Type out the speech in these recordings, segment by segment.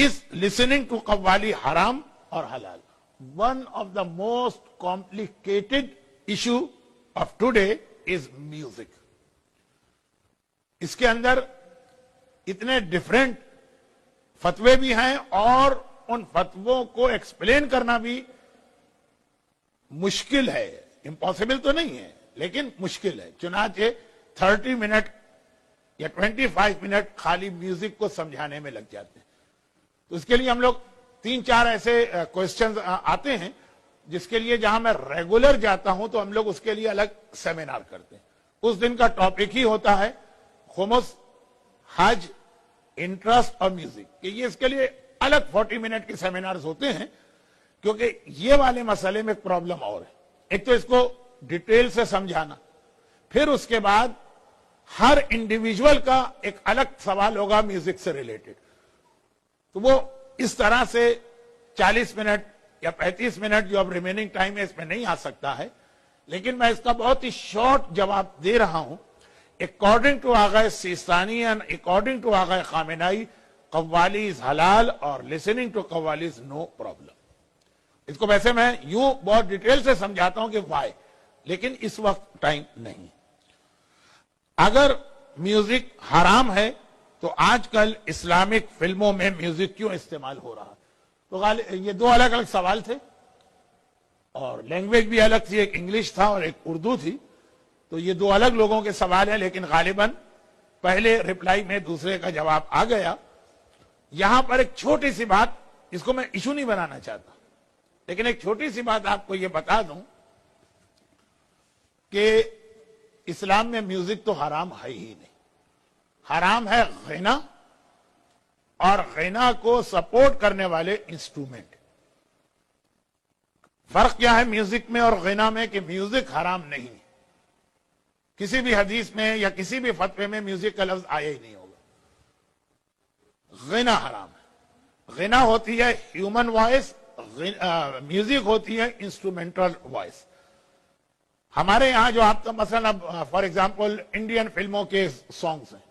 is listening to qawwali haram or halal? One of the most complicated issue of today is music. इसके अंदर इतने different फतवे भी हैं और उन फतवों को एक्सप्लेन करना भी मुश्किल है. इम्पॉसिबल तो नहीं है, लेकिन मुश्किल है. चुनाचे 30 मिनट या 25 मिनट खाली म्यूजिक को समझाने में लग जाते हैं. तो इसके लिए हम लोग 3-4 ऐसे क्वेश्चंस आते हैं जिसके लिए जहां मैं रेगुलर जाता हूं तो हम लोग उसके लिए अलग सेमिनार करते हैं. उस दिन का टॉपिक ही होता है खुमुस, हज, इंटरेस्ट और म्यूजिक. कि ये इसके लिए अलग 40 मिनट के सेमिनार्स होते हैं, क्योंकि ये वाले मसले में एक प्रॉब्लम और है. एक तो इसको डिटेल से समझाना, फिर उसके बाद हर इंडिविजुअल का एक अलग सवाल होगा म्यूजिक से रिलेटेड. तो वो इस तरह से 40 मिनट या 35 मिनट जो अब रिमेनिंग टाइम है इसमें नहीं आ सकता है, लेकिन मैं इसका बहुत ही शॉर्ट जवाब दे रहा हूं. According to Agha Sistani and according to Agha Khamenei, qawwali is halal और listening to qawwali is no problem. इसको वैसे मैं यूं बहुत डिटेल से समझाता हूं कि वाई, लेकिन इस वक्त टाइम नहीं. अगर म्यूजिक हराम है तो आजकल इस्लामिक फिल्मों में म्यूजिक क्यों इस्तेमाल हो रहा है? तो ये दो अलग अलग सवाल थे और लैंग्वेज भी अलग थी. एक इंग्लिश था और एक उर्दू थी. तो ये दो अलग लोगों के सवाल हैं, लेकिन गालिबन पहले रिप्लाई में दूसरे का जवाब आ गया. यहां पर एक छोटी सी बात, इसको मैं इशू नहीं बनाना चाहता, लेकिन एक छोटी सी बात आपको ये बता दूं कि इस्लाम में म्यूजिक तो हराम है ही नहीं. हराम है गैना और गैना को सपोर्ट करने वाले इंस्ट्रूमेंट. फर्क क्या है म्यूजिक में और गैना में? कि म्यूजिक हराम नहीं है. किसी भी हदीस में या किसी भी फतवे में म्यूजिक का लफ्ज आया ही नहीं होगा. गैना हराम है. गैना होती है ह्यूमन वॉइस, म्यूजिक होती है इंस्ट्रूमेंटल वॉइस. हमारे यहां जो आप तो मसलन फॉर एग्जांपल इंडियन फिल्मों के सॉन्ग्स हैं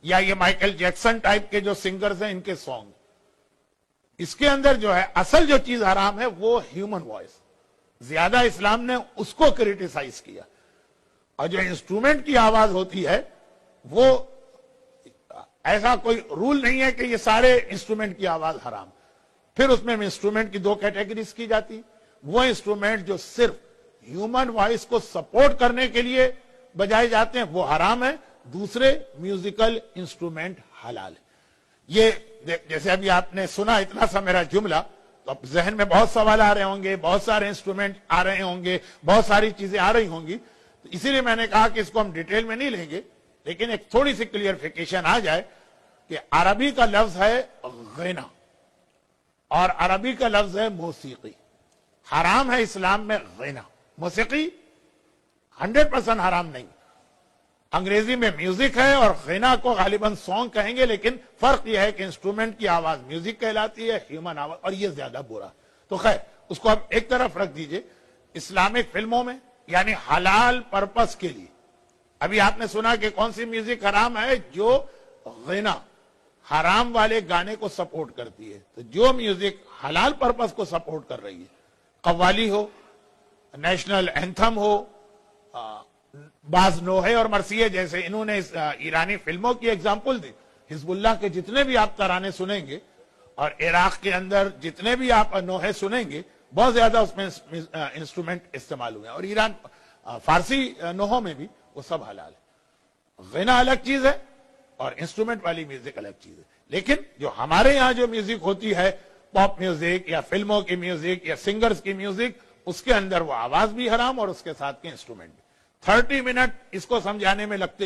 या ये माइकल जैक्सन टाइप के जो सिंगर्स हैं इनके सॉन्ग, इसके अंदर जो है असल जो चीज हराम है वो ह्यूमन वॉइस. ज्यादा इस्लाम ने उसको क्रिटिसाइज किया. और जो इंस्ट्रूमेंट की आवाज होती है वो ऐसा कोई रूल नहीं है कि ये सारे इंस्ट्रूमेंट की आवाज हराम. फिर उसमें इंस्ट्रूमेंट की दो कैटेगरीज की जाती. वो इंस्ट्रूमेंट जो सिर्फ ह्यूमन वॉइस को सपोर्ट करने के लिए बजाए जाते हैं वो हराम है. दूसरे म्यूजिकल इंस्ट्रूमेंट हलाल है. ये जैसे अभी आपने सुना इतना सा मेरा जुमला, तो अब जहन में बहुत सवाल आ रहे होंगे, बहुत सारे इंस्ट्रूमेंट आ रहे होंगे, बहुत सारी चीजें आ रही होंगी. तो इसीलिए मैंने कहा कि इसको हम डिटेल में नहीं लेंगे, लेकिन एक थोड़ी सी क्लियरिफिकेशन आ जाए कि अरबी का लफ्ज है गैना और अरबी का लफ्ज है मौसीकी. हराम है इस्लाम में गैना. मौसीकी 100% हराम नहीं. अंग्रेजी में म्यूजिक है और गैना को गालिबन सॉन्ग कहेंगे, लेकिन फर्क यह है कि इंस्ट्रूमेंट की आवाज म्यूजिक कहलाती है, ह्यूमन आवाज, और ये ज्यादा बुरा. तो खैर उसको आप एक तरफ रख दीजिए. इस्लामिक फिल्मों में यानी हलाल पर्पस के लिए, अभी आपने सुना कि कौन सी म्यूजिक हराम है? जो गैना, हराम वाले गाने को सपोर्ट करती है. तो जो म्यूजिक हलाल पर्पस को सपोर्ट कर रही है, कव्वाली हो, नेशनल एंथम हो, बाज नोहे और मरसिये जैसे इन्होंने ईरानी फिल्मों की एग्जाम्पल दी. हिजबुल्लाह के जितने भी आप तराने सुनेंगे और इराक के अंदर जितने भी आप नोहे सुनेंगे, बहुत ज्यादा उसमें इंस्ट्रूमेंट इस्तेमाल हुए हैं. और ईरान फारसी नोहों में भी वो सब हलाल है. गैना अलग चीज है और इंस्ट्रूमेंट वाली म्यूजिक अलग चीज है. लेकिन जो हमारे यहाँ जो म्यूजिक होती है, पॉप म्यूजिक या फिल्मों की म्यूजिक या सिंगर्स की म्यूजिक, उसके अंदर वो आवाज भी हराम और उसके साथ के इंस्ट्रूमेंट भी. 30 मिनट इसको समझाने में लगते